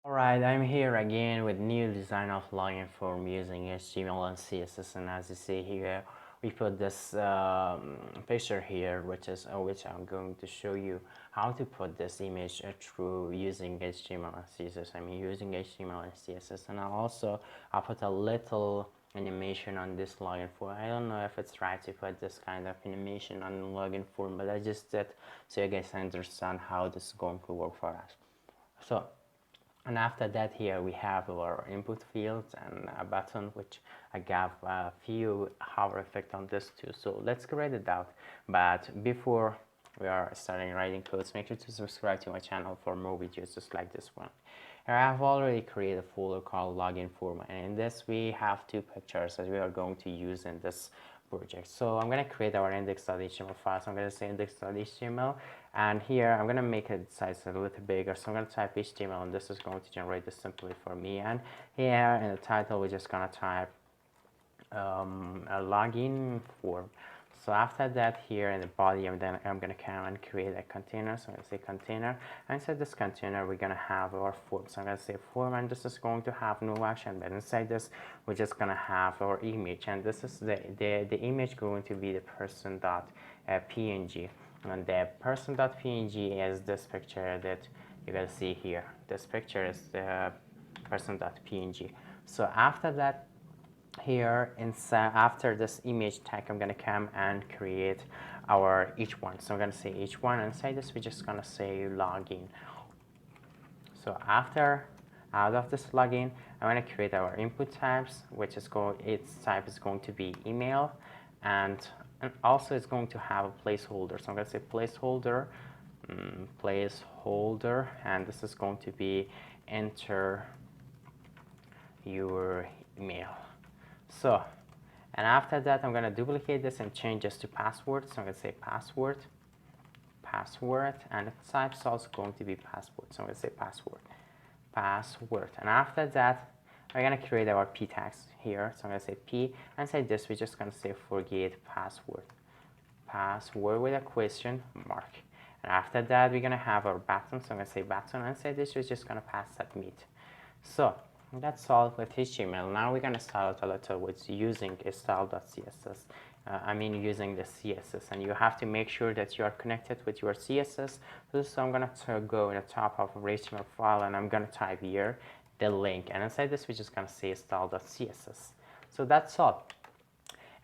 Alright, I'm here again with new design of login form using HTML and CSS, and as you see here we put this picture here which I'm going to show you how to put this image through using HTML and CSS. I mean using HTML and CSS, and I'll put a little animation on this login form. I don't know if it's right to put this kind of animation on the login form, but I just did so you guys understand how this is going to work for us. So, and after that here we have our input fields and a button which I gave a few hover effect on this too. So let's create it out. But before we are starting writing codes, make sure to subscribe to my channel for more videos just like this one. Here I have already created a folder called login form, and in this we have two pictures that we are going to use in this project. So I'm going to create our index.html file. So I'm going to say index.html, and here I'm going to make it size a little bigger. So I'm going to type HTML, and this is going to generate this simply for me. And here in the title we're just going to type a login form. So after that, here in the body, I'm going to come and create a container. So I'm going to say container, and inside this container we're going to have our form. So I'm going to say form, and this is going to have no action, but inside this we're just going to have our image, and this is the image going to be the person.png, and the person.png is this picture that you can see here. This picture is the person.png. So after that, here inside after this image tag, I'm gonna come and create our h1. So I'm gonna say h1, and inside this we're just gonna say login. So after out of this login, I'm gonna create our input types, which is its type is going to be email, and also it's going to have a placeholder. So I'm gonna say placeholder, and this is going to be enter your email. So, and after that, I'm going to duplicate this and change this to password. So I'm going to say password, and the type is also going to be password. So I'm going to say password. And after that, we're going to create our p tags here. So I'm going to say p, and say this, we're just going to say forget password with a question mark. And after that, we're going to have our button. So I'm going to say button, and say this, we're just going to pass submit. So that's all with HTML. Now we're going to start a little with using style.css. Using the CSS, and you have to make sure that you are connected with your CSS. So I'm going to go in the top of our HTML file, and I'm going to type here the link, and inside this we're just going to say style.css. So that's all.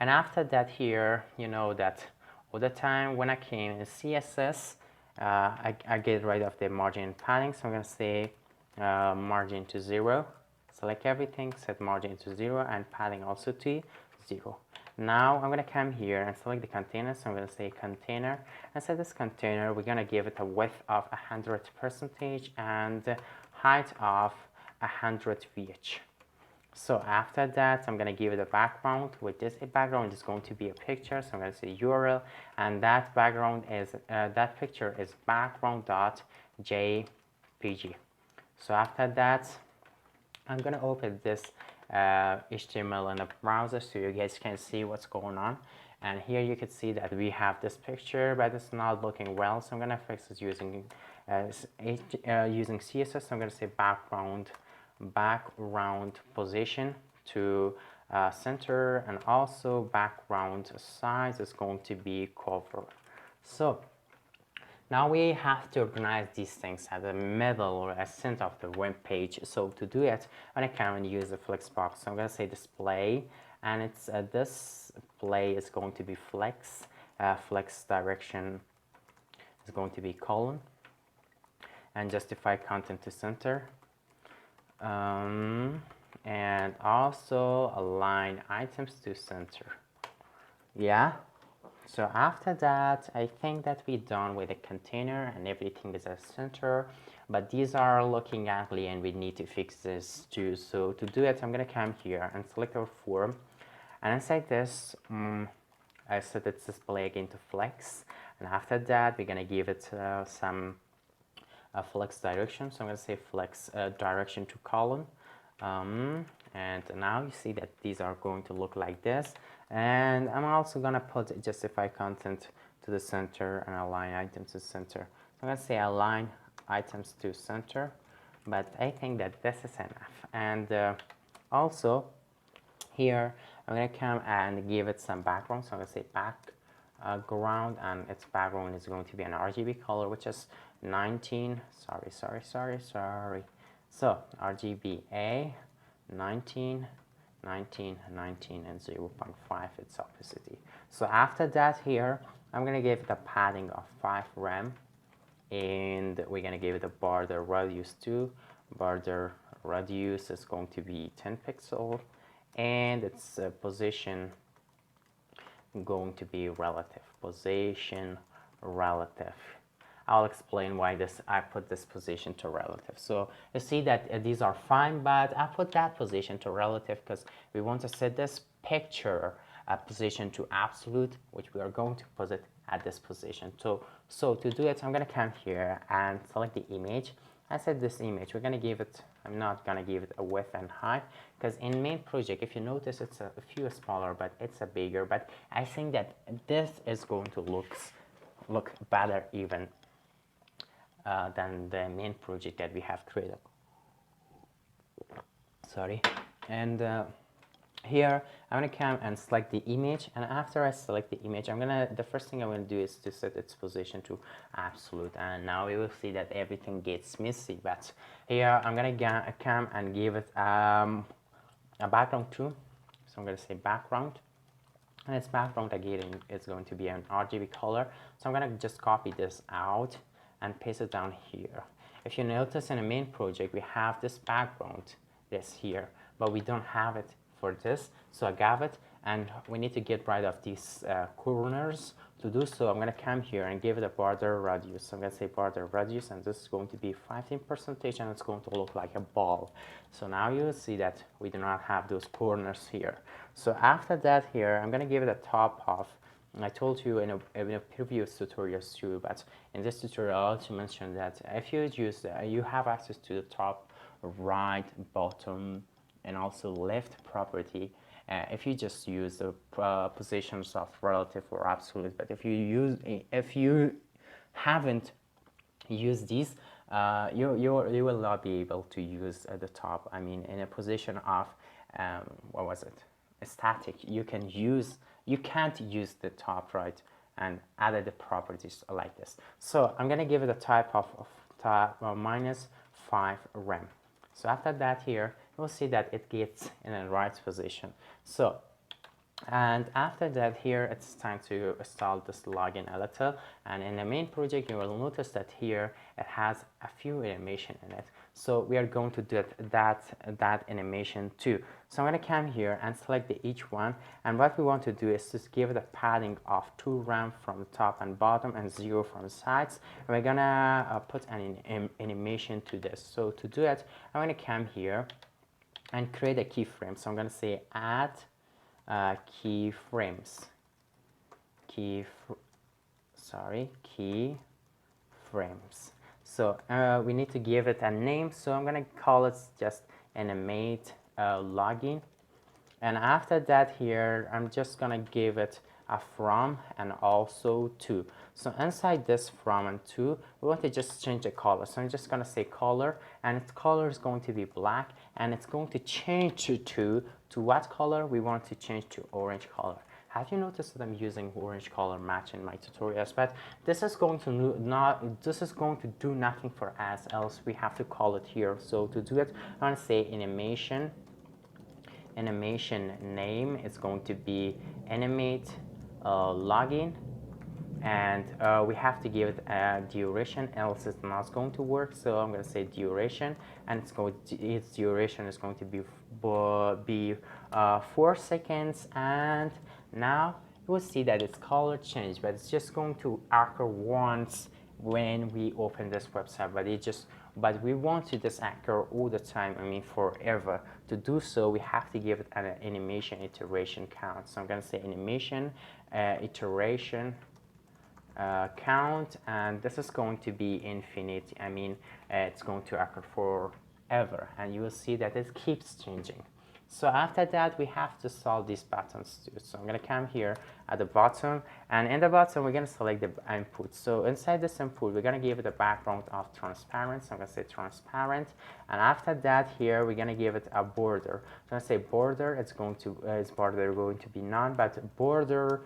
And after that, here you know that all the time when I came in CSS, I get rid of the margin and padding. So I'm going to say margin to 0. Select everything, set margin to 0, and padding also to 0. Now I'm going to come here and select the container. So I'm going to say container, and set this container, we're going to give it a width of 100% and height of 100 VH. So after that, I'm going to give it a background. With this background is going to be a picture. So I'm going to say URL, and that background is that picture is background.jpg. So after that, I'm going to open this HTML in a browser so you guys can see what's going on. And here you can see that we have this picture, but it's not looking well. So I'm going to fix it using CSS. So I'm going to say background position to center, and also background size is going to be cover. So now we have to organize these things at the middle or at the center of the web page. So to do it, I'm going to come and use the flex box. So I'm going to say display, and it's this display is going to be flex. Flex direction is going to be colon, and justify content to center, and also align items to center. Yeah. So after that, I think that we're done with the container and everything is at center, but these are looking ugly and we need to fix this too. So to do it, I'm going to come here and select our form, and inside this, I set its display again to flex, and after that, we're going to give it some flex direction. So I'm going to say flex direction to column. And now you see that these are going to look like this, and I'm also going to put justify content to the center and align items to center. So I'm going to say align items to center, but I think that this is enough. And also here I'm going to come and give it some background. So I'm going to say background, and its background is going to be an RGB color, which is 19. So RGBA 19, 19, 19, and 0.5 its opacity. So after that here, I'm going to give it a padding of 5 rem, and we're going to give it a border radius too. Border radius is going to be 10 pixel, and its position going to be relative. Position relative. I'll explain why I put this position to relative. So you see that these are fine, but I put that position to relative because we want to set this picture position to absolute, which we are going to put it at this position. So to do it, I'm going to come here and select the image. I said this image, we're going to give it, I'm not going to give it a width and height, because in main project, if you notice, it's a few smaller, but it's a bigger. But I think that this is going to look better even than the main project that we have created. Sorry. And here I'm going to come and select the image, and after I select the image, the first thing I'm going to do is to set its position to absolute, and now we will see that everything gets messy. But here I'm going to come and give it a background too. So I'm going to say background, and its background again is going to be an RGB color. So I'm going to just copy this out and paste it down here. If you notice, in the main project we have this background, this here, but we don't have it for this. So I got it, and we need to get rid of these corners. To do so, I'm going to come here and give it a border radius. So I'm going to say border radius, and this is going to be 15%, and it's going to look like a ball. So now you will see that we do not have those corners here. So after that here, I'm going to give it a top of, I told you in a previous tutorials too, but in this tutorial I also mentioned that if you use, you have access to the top, right, bottom, and also left property. If you just use the positions of relative or absolute, but if you haven't used these, you will not be able to use the top. I mean, in a position of what was it? Static. You can't use the top, right, and add the properties like this. So I'm gonna give it a type of minus 5 rem. So after that here, you'll see that it gets in the right position. So, and after that here, it's time to install this login a little. And in the main project, you will notice that here it has a few animation in it. So we are going to do that animation too. So I'm going to come here and select each one. And what we want to do is just give it a padding of 2 rem from the top and bottom and 0 from the sides. And we're going to put an animation to this. So to do it, I'm going to come here and create a keyframe. So I'm going to say add keyframes. Keyframes. So we need to give it a name. So I'm going to call it just animate login. And after that here, I'm just going to give it a from and also to. So inside this from and to, we want to just change the color. So I'm just going to say color, and its color is going to be black, and it's going to change to what color? We want to change to orange color. Have you noticed that I'm using orange color match in my tutorials? But this is going to do nothing for us, else we have to call it here. So to do it, I'm going to say animation name is going to be animate login, and we have to give it a duration, else it's not going to work. So I'm going to say duration, and its duration is going to be 4 seconds. And now you will see that its color changed, but it's just going to occur once when we open this website, but we want to this occur all the time, I mean forever. To do so, we have to give it an animation iteration count. So I'm going to say animation iteration count, and this is going to be infinite. I mean, it's going to occur forever, and you will see that it keeps changing. So after that, we have to solve these buttons too. So I'm going to come here at the bottom, and in the bottom, we're going to select the input. So inside this input, we're going to give it a background of transparent. So I'm going to say transparent, and after that, here we're going to give it a border. So I'm going to say border. It's going to be none, but border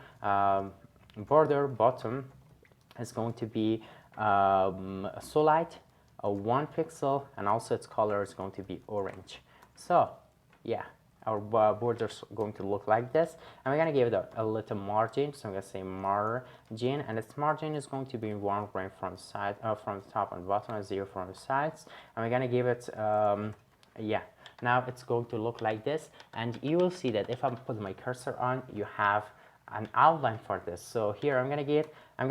bottom is going to be solid, 1 pixel, and also its color is going to be orange. So yeah, our border is going to look like this, and we're going to give it a little margin. So I'm going to say margin, and its margin is going to be 1 frame from side, from the top and bottom, and 0 from the sides. And we're going to give it yeah, now it's going to look like this, and you will see that if I put my cursor on, you have an outline for this. So here I'm gonna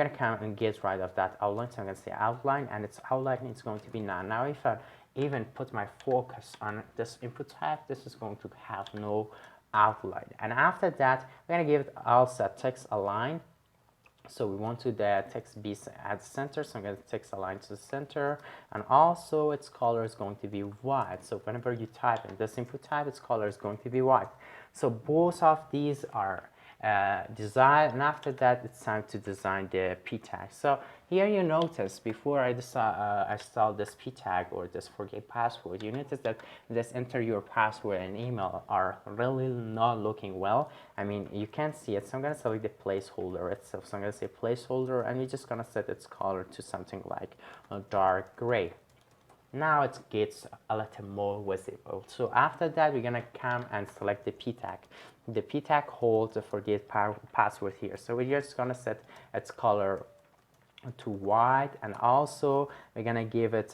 come and get rid of that outline. So I'm gonna say outline, and its outline is going to be none. Now if I even put my focus on this input type, this is going to have no outline. And after that, we're gonna give it also a text align. So we want to the text be at the center, so I'm going to text align to the center, and also its color is going to be white. So whenever you type in this input type, its color is going to be white. So both of these are design, and after that it's time to design the p tag. So here you notice before I install this p tag or this forget password, you notice that this enter your password and email are really not looking well. I mean, you can't see it, so I'm going to select the placeholder itself. So I'm going to say placeholder, and we're just going to set its color to something like a dark gray. Now it gets a little more visible. So after that, we're gonna come and select the p tag. The p tag holds the forget password here. So we're just gonna set its color to white, and also we're gonna give it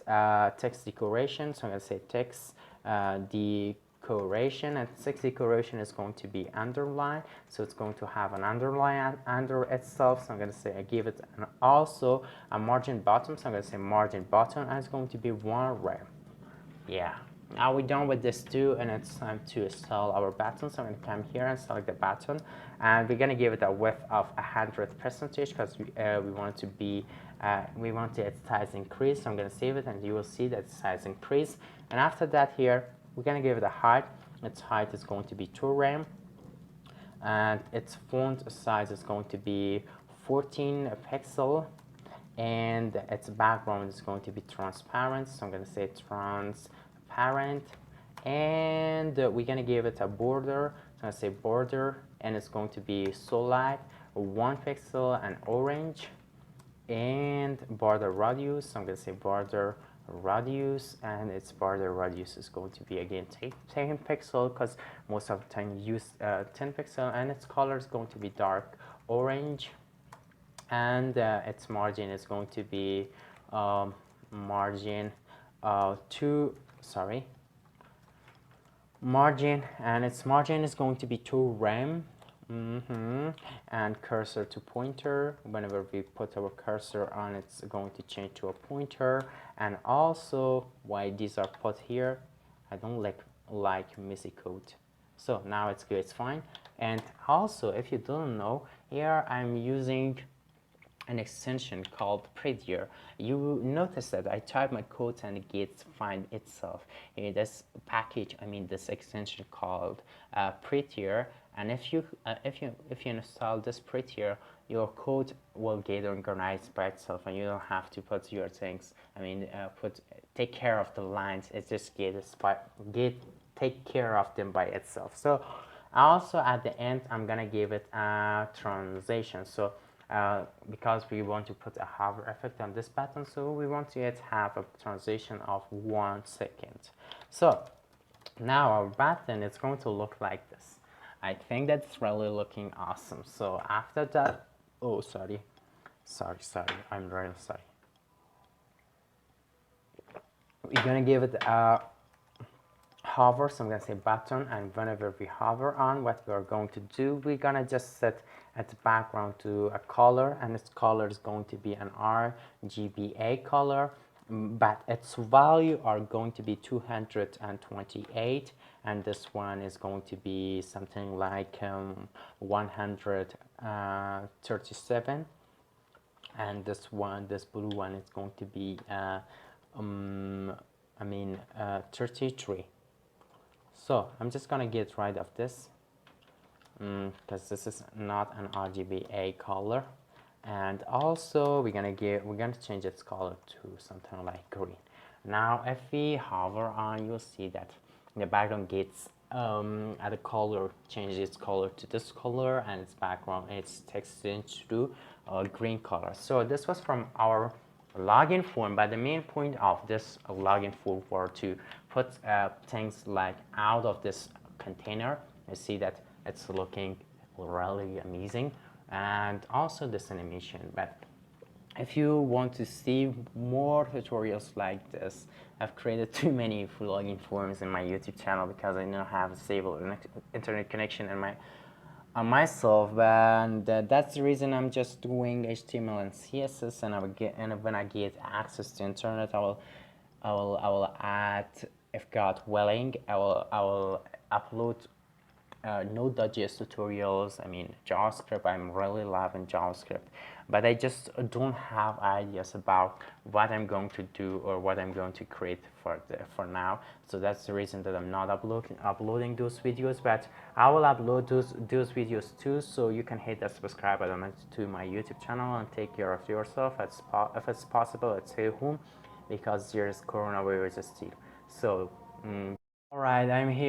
text decoration. So I'm gonna say text decoration, and text decoration is going to be underline, so it's going to have an underline under itself. So I'm going to say I give it also a margin bottom. So I'm going to say margin bottom, and it's going to be 1 rem. Yeah. Now we're done with this too, and it's time to install our button. So I'm going to come here and select the button, and we're going to give it a width of 100% because we want it to be we want its size increase. So I'm going to save it, and you will see that size increase. And after that, here we're going to give it a height. Its height is going to be 2 rem, and its font size is going to be 14 pixel, and its background is going to be transparent. So I'm going to say transparent, and we're going to give it a border. So I'm going to say border, and it's going to be solid, 1 pixel, and orange, and border radius. So I'm going to say border radius, and its border radius is going to be again 10 pixel because most of the time you use 10 pixel, and its color is going to be dark orange, and its margin is going to be margin and its margin is going to be 2 rem. And cursor to pointer. Whenever we put our cursor on, it's going to change to a pointer. And also, why these are put here, I don't like messy code. So now it's good, it's fine. And also, if you don't know, here I'm using an extension called Prettier. You notice that I type my code and it gets find itself. This package, this extension called Prettier. And if you install this Prettier, your code will get organized by itself, and you don't have to put your things. Take care of the lines. It just take care of them by itself. So also at the end, I'm gonna give it a transition. So because we want to put a hover effect on this button, so we want to have a transition of 1 second. So now our button is going to look like this. I think that's really looking awesome. So after that, oh sorry, I'm really sorry. We're gonna give it a hover, so I'm gonna say button, and whenever we hover on, what we're going to do, we're gonna just set its background to a color, and its color is going to be an RGBA color, but its value are going to be 228, and this one is going to be something like 137, and this blue one is going to be 33. So I'm just gonna get rid of this because this is not an RGBA color, and also we're gonna change its color to something like green. Now if we hover on, you'll see that the background gets at the color changes its color to this color, and its background, its text into green color. So this was from our login form, but the main point of this login form were to put things like out of this container. You see that it's looking really amazing, and also this animation. But if you want to see more tutorials like this, I've created too many login forms in my YouTube channel because I don't have a stable internet connection in myself, and that's the reason I'm just doing HTML and CSS. And when I get access to internet, I will add, if got willing, I will upload Node.js tutorials. I mean JavaScript, I'm really loving JavaScript, but I just don't have ideas about what I'm going to do or what I'm going to create for now. So that's the reason that I'm not uploading those videos, but I will upload those videos too, so you can hit that subscribe button to my YouTube channel and take care of yourself if it's possible at stay home, because there's coronavirus still. So all right, I'm here.